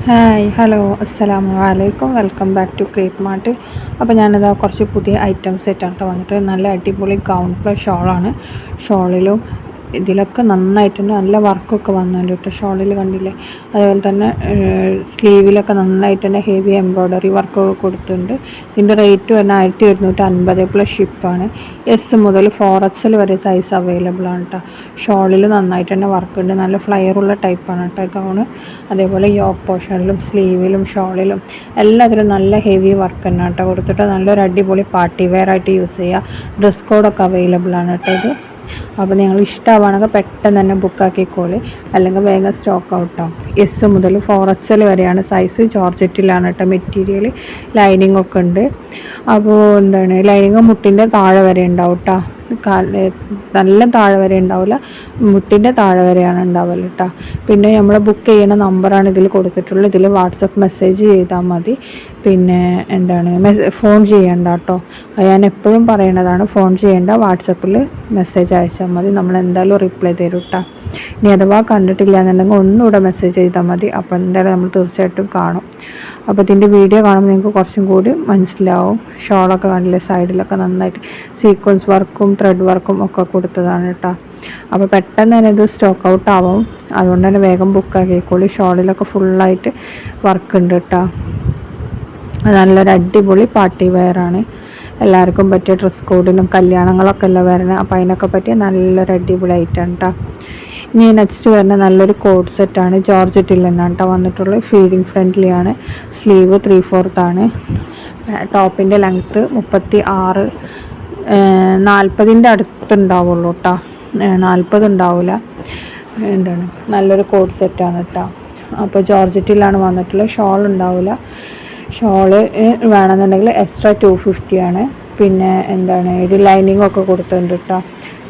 Hi hello അസ്സലാമു അലൈക്കും welcome back to Crepe Mart. അപ്പോൾ ഞാനിതാ കുറച്ച് പുതിയ ഐറ്റംസ് ആയിട്ടാണ് വന്നിട്ട് നല്ല അടിപൊളി ഗൗൺ പ്ലസ് ഷോളാണ്. ഷോളിലും ഇതിലൊക്കെ നന്നായിട്ടുണ്ട്, നല്ല വർക്കൊക്കെ വന്നിട്ടുണ്ട് കേട്ടോ. ഷോളിൽ കണ്ടില്ലേ, അതുപോലെ തന്നെ സ്ലീവിലൊക്കെ നന്നായിട്ട് തന്നെ ഹെവി എംബ്രോയ്ഡറി വർക്കൊക്കെ കൊടുത്തിട്ടുണ്ട്. ഇതിൻ്റെ റേറ്റ് പറഞ്ഞാൽ 1150 പ്ലസ് ഷിപ്പാണ്. എസ് മുതൽ 4XL വരെ സൈസ് അവൈലബിൾ ആണ് കേട്ടോ. ഷോളിൽ നന്നായിട്ട് തന്നെ വർക്കുണ്ട്, നല്ല ഫ്ലയറുള്ള ടൈപ്പാണ് കേട്ടോ ഗൗണ്. അതേപോലെ യോക്ക് പോർഷനിലും സ്ലീവിലും ഷോളിലും എല്ലാത്തിലും നല്ല ഹെവി വർക്ക് തന്നെ കേട്ടോ കൊടുത്തിട്ട് നല്ലൊരു അടിപൊളി പാർട്ടി വെയർ ആയിട്ട് യൂസ് ചെയ്യുക. ഡ്രസ് കോഡൊക്കെ അവൈലബിൾ ആണ് കേട്ടോ ഇത്. അപ്പോൾ നിങ്ങൾ ഇഷ്ടമാണെങ്കിൽ പെട്ടെന്ന് തന്നെ ബുക്കാക്കിക്കോളി, അല്ലെങ്കിൽ വേഗം സ്റ്റോക്ക് ഔട്ടാവും. എസ് മുതൽ 4XL വരെയാണ് സൈസ്. ജോർജറ്റിലാണ് കേട്ടോ മെറ്റീരിയൽ. ലൈനിങ് ഒക്കെ ഉണ്ട്. അപ്പോൾ ലൈനിങ് മുട്ടിൻ്റെ താഴെ വരെ ഉണ്ടാവും കേട്ടോ. നല്ല താഴെ വരെ ഉണ്ടാവില്ല, മുട്ടിൻ്റെ താഴെ വരെയാണ് ഉണ്ടാവില്ല കേട്ടോ. പിന്നെ നമ്മൾ ബുക്ക് ചെയ്യുന്ന നമ്പറാണ് ഇതിൽ കൊടുത്തിട്ടുള്ളത്. ഇതിൽ വാട്സപ്പ് മെസ്സേജ് ചെയ്താൽ മതി. പിന്നെ ഫോൺ ചെയ്യേണ്ട കേട്ടോ. ഞാൻ എപ്പോഴും പറയണതാണ്, ഫോൺ ചെയ്യേണ്ട, വാട്സപ്പിൽ മെസ്സേജ് അയച്ചാൽ മതി. നമ്മൾ എന്തായാലും റിപ്ലൈ തരും കേട്ടോ. ഇനി അഥവാ കണ്ടിട്ടില്ല എന്നുണ്ടെങ്കിൽ ഒന്നുകൂടെ മെസ്സേജ് ചെയ്താൽ മതി. അപ്പോൾ എന്തായാലും നമ്മൾ തീർച്ചയായിട്ടും കാണും. അപ്പോൾ ഇതിൻ്റെ വീഡിയോ കാണുമ്പോൾ നിങ്ങൾക്ക് കുറച്ചും കൂടി മനസ്സിലാവും. ഷോളൊക്കെ കണ്ടില്ലേ, സൈഡിലൊക്കെ നന്നായിട്ട് സീക്വൻസ് വർക്കും ത്രെഡ് വർക്കും ഒക്കെ കൊടുത്തതാണ് കേട്ടോ. അപ്പോൾ പെട്ടെന്ന് തന്നെ ഇത് സ്റ്റോക്ക് ഔട്ട് ആവും. അതുകൊണ്ട് തന്നെ വേഗം ബുക്കാക്കിക്കോളി. ഷോളിലൊക്കെ ഫുള്ളായിട്ട് വർക്ക് ഉണ്ട് കേട്ടോ. നല്ലൊരു അടിപൊളി പാർട്ടി വെയറാണ്. എല്ലാവർക്കും പറ്റിയ ഡ്രസ് കോഡിനും കല്യാണങ്ങളൊക്കെ അല്ല വരുന്നത്. അപ്പോൾ അതിനൊക്കെ പറ്റിയ നല്ലൊരു അടിപൊളി ഐറ്റം കേട്ടോ. ഇനി നെക്സ്റ്റ് വരുന്ന നല്ലൊരു കോഡ് സെറ്റാണ്. ജോർജറ്റിൽ തന്നെയാണ് കേട്ടോ വന്നിട്ടുള്ളത്. ഫീഡിങ് ഫ്രണ്ട്ലി ആണ്. സ്ലീവ് 3/4 ആണ്. ടോപ്പിൻ്റെ ലെങ്ത്ത് 36, 40ൻ്റെ അടുത്തുണ്ടാവുള്ളൂ കേട്ടോ. 40 ഉണ്ടാവില്ല. നല്ലൊരു കോഡ് സെറ്റാണ് കേട്ടോ. അപ്പോൾ ജോർജറ്റിലാണ് വന്നിട്ടുള്ളത്. ഷോൾ ഉണ്ടാവില്ല. ഷോള് വേണമെന്നുണ്ടെങ്കിൽ എക്സ്ട്രാ 250 ആണ്. പിന്നെ ഇത് ലൈനിങ് ഒക്കെ കൊടുത്തിട്ടുണ്ട് കേട്ടോ.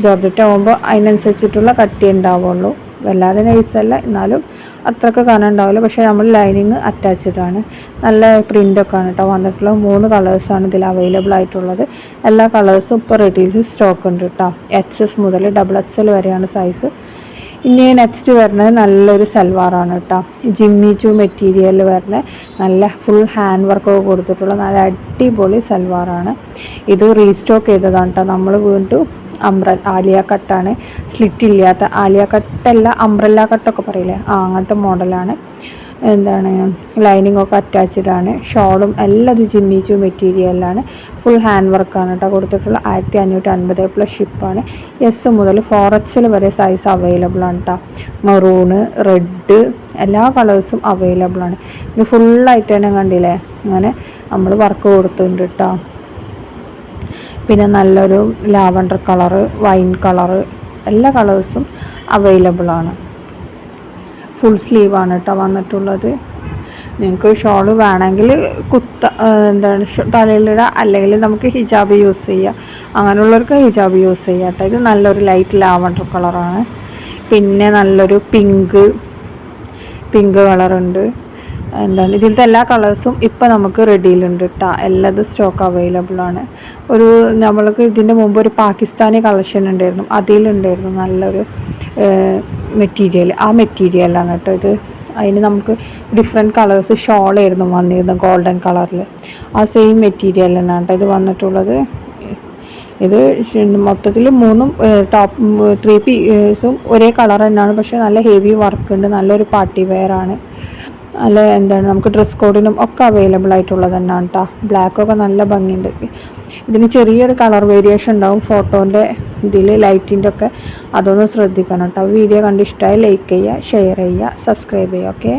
ജോർജറ്റ് ആകുമ്പോൾ അതിനനുസരിച്ചിട്ടുള്ള കട്ടി ഉണ്ടാവുള്ളൂ. വല്ലാതെ നൈസല്ല, എന്നാലും അത്രയ്ക്ക് കനം ഉണ്ടാവില്ല. പക്ഷേ നമ്മൾ ലൈനിങ് അറ്റാച്ച്ഡ് ആണ്. നല്ല പ്രിൻ്റൊക്കെ ആണ് കേട്ടോ വന്നിട്ടുള്ളത്. 3 കളേഴ്സാണ് ഇതിൽ അവൈലബിൾ ആയിട്ടുള്ളത്. എല്ലാ കളേഴ്സും ഇപ്പോൾ റെഡീൽസ് സ്റ്റോക്ക് ഉണ്ട് കേട്ടോ. XS മുതൽ XXL വരെയാണ് സൈസ്. ഇനി നെക്സ്റ്റ് വരുന്നത് നല്ലൊരു സൽവാറാണ് കേട്ടോ. ജിമ്മി ചൂ മെറ്റീരിയൽ വരുന്ന നല്ല ഫുൾ ഹാൻഡ് വർക്കൊക്കെ കൊടുത്തിട്ടുള്ള നല്ല അടിപൊളി സൽവാറാണ്. ഇത് റീസ്റ്റോക്ക് ചെയ്തതാണ് കേട്ടോ. നമ്മൾ വീണ്ടും ആലിയ കട്ടാണ്. സ്ലിറ്റ് ഇല്ലാത്ത ആലിയ കട്ടല്ല, അംബ്രല്ല കട്ടൊക്കെ പറയില്ലേ, അങ്ങനത്തെ മോഡലാണ്. ലൈനിങ് ഒക്കെ അറ്റാച്ച്ഡ് ആണ്. ഷോളും എല്ലാം ജിമ്മി ചൂ മെറ്റീരിയലാണ്. ഫുൾ ഹാൻഡ് വർക്കാണ് കേട്ടോ കൊടുത്തിട്ടുള്ള. 1550 പ്ലസ് ഷിപ്പാണ്. എസ് മുതൽ 4XL വരെ സൈസ് അവൈലബിൾ ആണ് കേട്ടോ. മെറൂണ്, റെഡ്, എല്ലാ കളേഴ്സും അവൈലബിൾ ആണ്. ഇത് ഫുള്ളായിട്ട് തന്നെ കണ്ടില്ലേ, അങ്ങനെ നമ്മൾ വർക്ക് കൊടുത്തിട്ടുണ്ട് കേട്ടോ. പിന്നെ നല്ലൊരു ലാവൻഡർ കളറ്, വൈൻ കളറ്, എല്ലാ കളേഴ്സും അവൈലബിൾ ആണ്. ഫുൾ സ്ലീവാണ് കേട്ടോ വന്നിട്ടുള്ളത്. നിങ്ങൾക്ക് ഷോള് വേണമെങ്കിൽ തലയിലിടാം, അല്ലെങ്കിൽ നമുക്ക് ഹിജാബ് യൂസ് ചെയ്യാം. അങ്ങനെയുള്ളവർക്ക് ഹിജാബ് യൂസ് ചെയ്യാം കേട്ടോ. ഇത് നല്ലൊരു ലൈറ്റ് ലാവൻഡർ കളറാണ്. പിന്നെ നല്ലൊരു പിങ്ക് കളറുണ്ട്. ഇതിലത്തെ എല്ലാ കളേഴ്സും ഇപ്പം നമുക്ക് റെഡിയിലുണ്ട് കേട്ടോ. എല്ലാതും സ്റ്റോക്ക് അവൈലബിൾ ആണ്. നമ്മൾക്ക് ഇതിൻ്റെ മുമ്പ് ഒരു പാകിസ്ഥാനി കളക്ഷൻ ഉണ്ടായിരുന്നു, അതിലുണ്ടായിരുന്നു നല്ലൊരു മെറ്റീരിയൽ. ആ മെറ്റീരിയലാണ് കേട്ടോ ഇത്. അതിന് നമുക്ക് ഡിഫറെൻറ്റ് കളേഴ്സ് ഷോളായിരുന്നു വന്നിരുന്നത്, ഗോൾഡൻ കളറിൽ. ആ സെയിം മെറ്റീരിയൽ തന്നെയാണ് കേട്ടോ ഇത് വന്നിട്ടുള്ളത്. ഇത് മൊത്തത്തിൽ 3 പീസും ഒരേ കളർ തന്നെയാണ്. പക്ഷേ നല്ല ഹെവി വർക്ക് ഉണ്ട്. നല്ലൊരു പാർട്ടി വെയർ ആണ്. അല്ല നമുക്ക് ഡ്രസ് കോഡിനും ഒക്കെ അവൈലബിൾ ആയിട്ടുള്ളത് തന്നെയാണ് കേട്ടോ. ബ്ലാക്കൊക്കെ നല്ല ഭംഗിയുണ്ട്. ഇതിന് ചെറിയൊരു കളർ വേരിയേഷൻ ഉണ്ടാവും ഫോട്ടോൻ്റെ ഇതിൽ, ലൈറ്റിൻ്റെ ഒക്കെ. അതൊന്ന് ശ്രദ്ധിക്കണം കേട്ടോ. വീഡിയോ കണ്ട് ഇഷ്ടമായി ലൈക്ക് ചെയ്യുക, ഷെയർ ചെയ്യുക, സബ്സ്ക്രൈബ് ചെയ്യുക. ഓക്കെ.